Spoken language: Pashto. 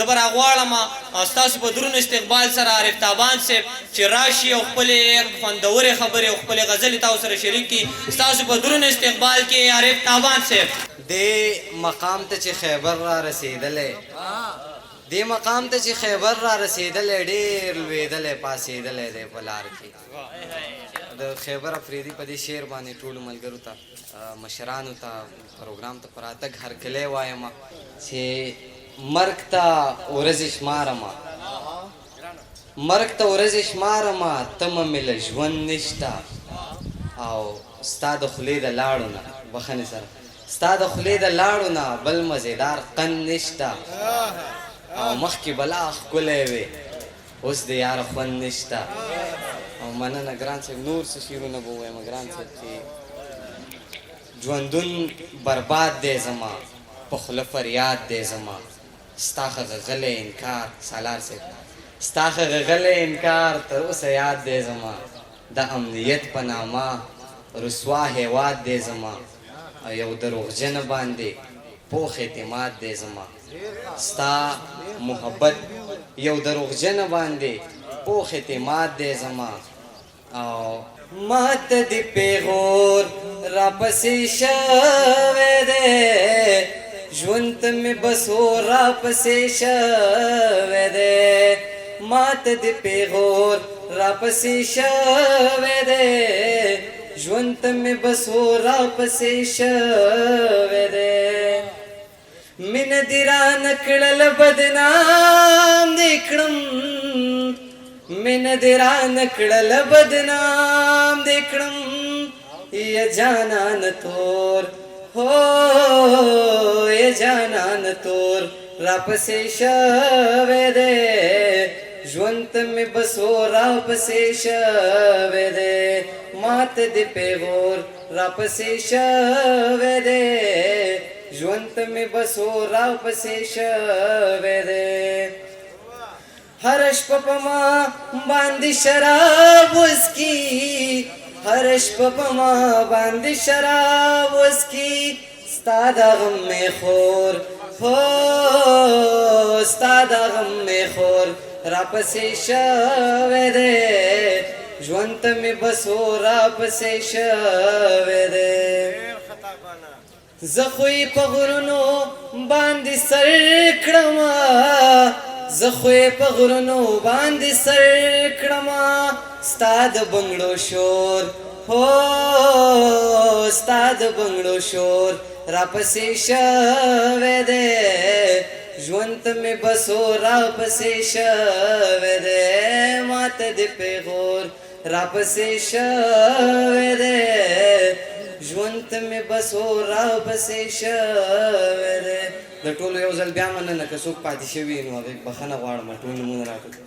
زه به راغواړم ستاسو په درون استقبال سره عارف تابان صاحب چې راشي او خپلې خوندورې خبرې او خپلې غزلې تاسو سره شریک کړي. ستاسو په درون استقبال کې عارف تابان صاحب. دې مقام ته چې خیبر را رسېدلی دې مقام ته چې خیبر را رسېدلی ډېر لوېدلی پاسېدلی دی په لار کې. د خیبر افریدي په دې شعر باندې ټولو ملګرو ته مشرانو ته پروګرام ته په راتګ هرکلی وایم چې مرګ ته ورځې شمارمه تمه مې له ژوند نشته او ستا د خولې د لاړو نه بخښنې سره ستا د خولې د لاړو نه بل مزېدار قند نشته او مخکې بلا ښکلی وې اوس د یاره خوند نشته. او مننه ګران صاحب. نور څه شعرونه به ووایم ګران صاحب چې ژوندون برباد دی زما په خوله فریاد دی زما ستا خه غغلی انکار سالار صاحب ستا خه غغلی انکار تر اوسه یاد دی زما د امنیت په نامه رسوا هیواد دی زما او یو دروغجنه باندې پوخ اعتماد دی زما ستا محبت یو دروغجنه باندې پوخ اعتماد دی زما او مات دی پیغور را پسې شوی دی ژوند ته مې بسو را پسې شوی دی مات دی پیغور را پسې شوی دی ژوند ته مې بسو را پسې شوی دی مینه دې رانه کړل بدنام دې کړم مینه دې رانه کړل بدنام دې کړم یا جانان تور هو یا جانان تور را پسې شوی دی ژوند ته مې بسو را پسې شوی دی مات دې پیغور را پسې شوی دی ژوند ته مې بسو را پسې شوی دی هر شپه په ما باندې شراب وڅکي هر شپه په ما باندې شراب وڅکي ستا د غم مې خور هو ستا د غم مې خور را پسې شوی دی ژوند ته مې بسو را پسې شوی دی زه خو یې په غرونو باندې سر کړمه زه خو یې په غرونو باندې سر کړمه ستا د بنګړو شور هو ستا د بنګړو شور را پسې شوی دی ژوند ته مې بسو را پسې شوی دی ماته د پیغور را پسې شوی دی ژوند ته مې بسو را پسې شوی دی. د ټولو یو ځل بیا مننه که څوک پاتې شوي نو هغوی بښنه غواړم ټول نومونه راکړو.